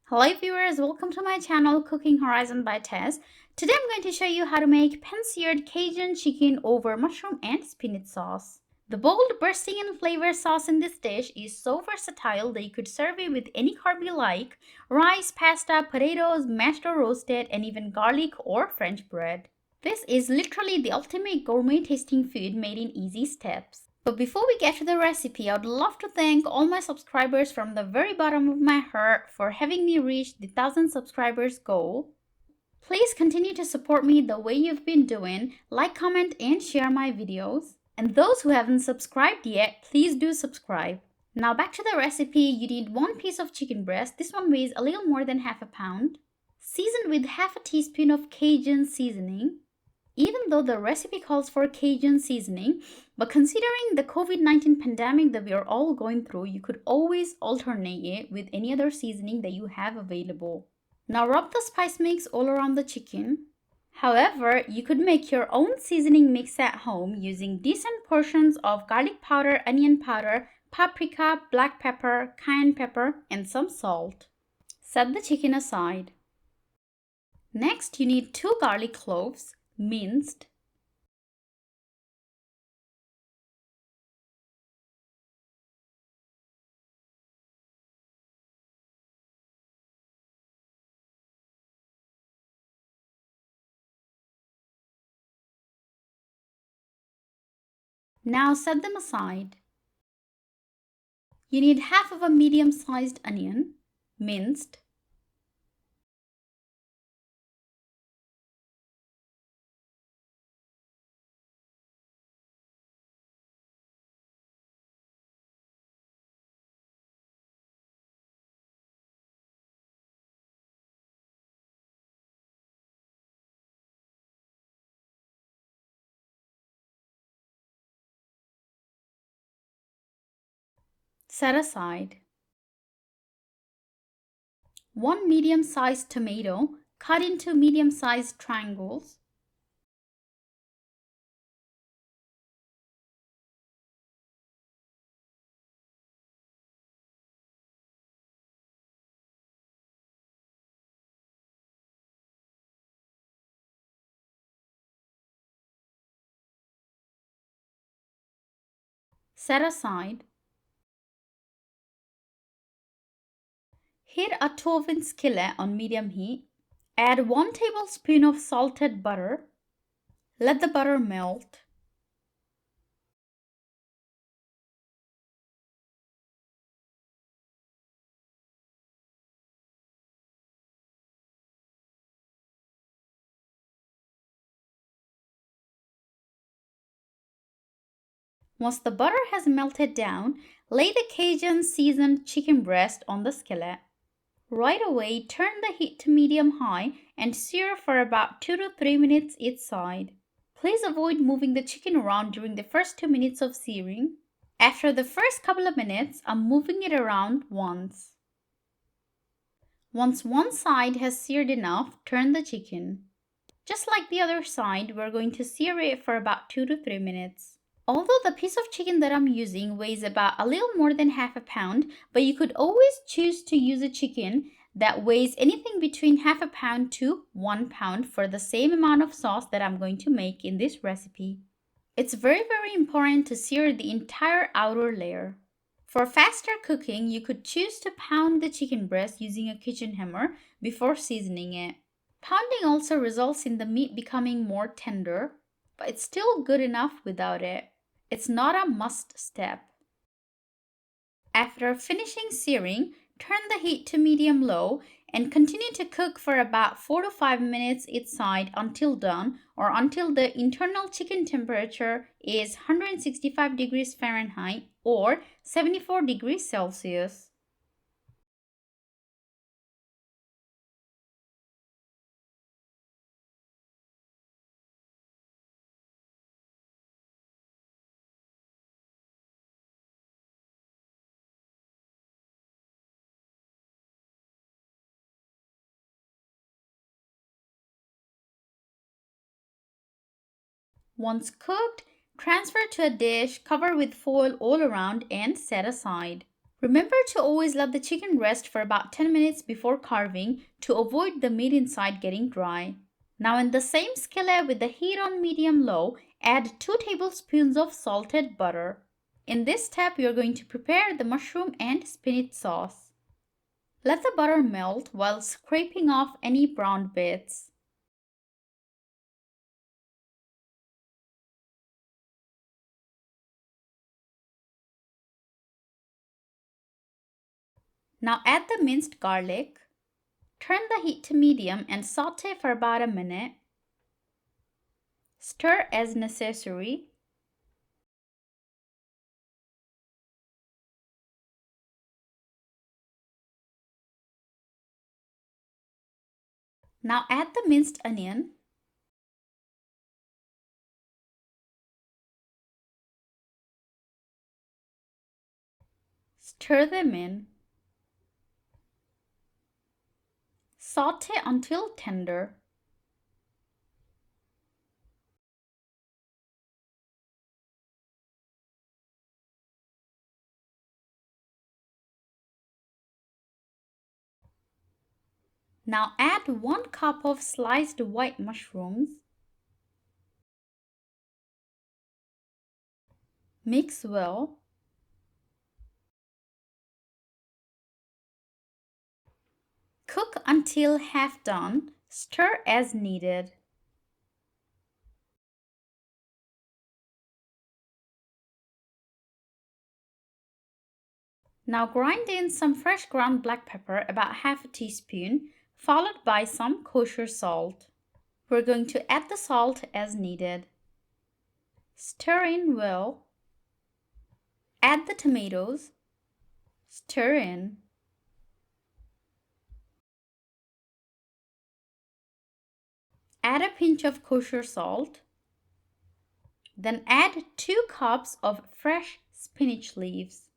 Hello viewers, welcome to my channel Cooking Horizon by Tess. Today I'm going to show you how to make pan-seared Cajun chicken over mushroom and spinach sauce. The bold, bursting in flavor sauce in this dish is so versatile that you could serve it with any carb you like: rice, pasta, potatoes, mashed or roasted, and even garlic or French bread. This is literally the ultimate gourmet tasting food made in easy steps. But before we get to the recipe, I would love to thank all my subscribers from the very bottom of my heart for having me reach the 1000 subscribers goal. Please continue to support me the way you've been doing, like, comment, and share my videos. And those who haven't subscribed yet, please do subscribe. Now back to the recipe. You need 1 piece of chicken breast. This one weighs a little more than half a pound. Seasoned with half a teaspoon of Cajun seasoning. Even though the recipe calls for Cajun seasoning, but considering the COVID-19 pandemic that we are all going through, you could always alternate it with any other seasoning that you have available. Now rub the spice mix all around the chicken. However, you could make your own seasoning mix at home using decent portions of garlic powder, onion powder, paprika, black pepper, cayenne pepper, and some salt. Set the chicken aside. Next, you need 2 garlic cloves, minced. Now set them aside. You need half of a medium-sized onion, minced. Set aside. 1 medium-sized tomato cut into medium-sized triangles. Set aside. Heat a 12-inch skillet on medium heat. Add 1 tablespoon of salted butter. Let the butter melt. Once the butter has melted down, lay the Cajun seasoned chicken breast on the skillet. Right away, turn the heat to medium-high and sear for about 2 to 3 minutes each side. Please avoid moving the chicken around during the first 2 minutes of searing. After the first couple of minutes, I'm moving it around once. Once one side has seared enough, turn the chicken. Just like the other side, we're going to sear it for about 2 to 3 minutes. Although the piece of chicken that I'm using weighs about a little more than half a pound, but you could always choose to use a chicken that weighs anything between half a pound to 1 pound for the same amount of sauce that I'm going to make in this recipe. It's very important to sear the entire outer layer. For faster cooking, you could choose to pound the chicken breast using a kitchen hammer before seasoning it. Pounding also results in the meat becoming more tender, but it's still good enough without it. It's not a must step. After finishing searing, turn the heat to medium-low and continue to cook for about 4 to 5 minutes each side until done, or until the internal chicken temperature is 165 degrees Fahrenheit or 74 degrees Celsius. Once cooked, transfer to a dish, cover with foil all around, and set aside. Remember to always let the chicken rest for about 10 minutes before carving to avoid the meat inside getting dry. Now in the same skillet with the heat on medium-low, add 2 tablespoons of salted butter. In this step, you're going to prepare the mushroom and spinach sauce. Let the butter melt while scraping off any brown bits. Now add the minced garlic. Turn the heat to medium and saute for about a minute. Stir as necessary. Now add the minced onion. Stir them in. Saute until tender. Now add 1 cup of sliced white mushrooms. Mix well. Cook until half done. Stir as needed. Now grind in some fresh ground black pepper, about half a teaspoon, followed by some kosher salt. We're going to add the salt as needed. Stir in well. Add the tomatoes. Stir in. Add a pinch of kosher salt. Then add 2 cups of fresh spinach leaves.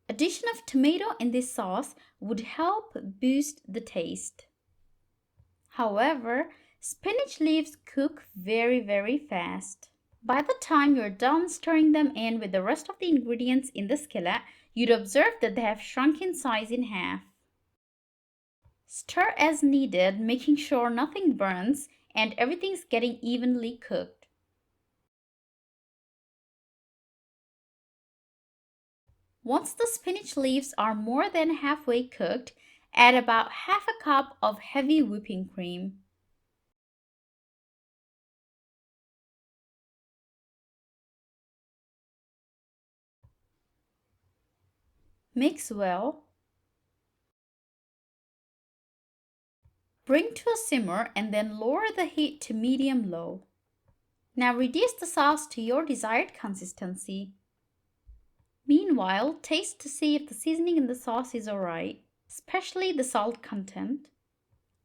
Addition of tomato in this sauce would help boost the taste. However, spinach leaves cook very fast. By the time you're done stirring them in with the rest of the ingredients in the skillet, you'd observe that they have shrunk in size in half. Stir as needed, making sure nothing burns and everything's getting evenly cooked. Once the spinach leaves are more than halfway cooked, add about half a cup of heavy whipping cream. Mix well. Bring to a simmer and then lower the heat to medium-low. Now reduce the sauce to your desired consistency. Meanwhile, taste to see if the seasoning in the sauce is alright, especially the salt content.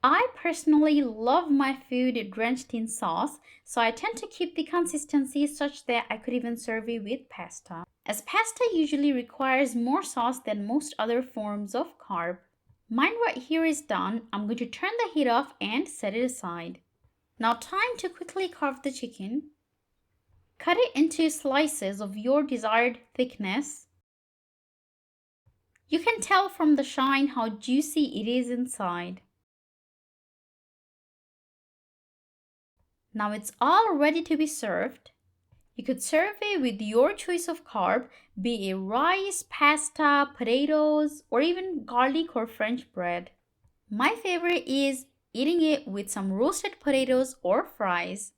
I personally love my food drenched in sauce, so I tend to keep the consistency such that I could even serve it with pasta, as pasta usually requires more sauce than most other forms of carb. Mine right here is done. I'm going to turn the heat off and set it aside. Now time to quickly carve the chicken. Cut it into slices of your desired thickness. You can tell from the shine how juicy it is inside. Now it's all ready to be served. You could serve it with your choice of carb, be it rice, pasta, potatoes, or even garlic or French bread. My favorite is eating it with some roasted potatoes or fries.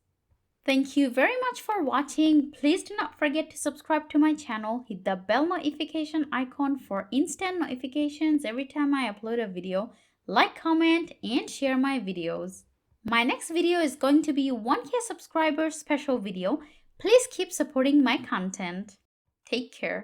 Thank you very much for watching. Please do not forget to subscribe to my channel. Hit the bell notification icon for instant notifications every time I upload a video. Like, comment, and share my videos. My next video is going to be 1K subscribers special video. Please keep supporting my content. Take care.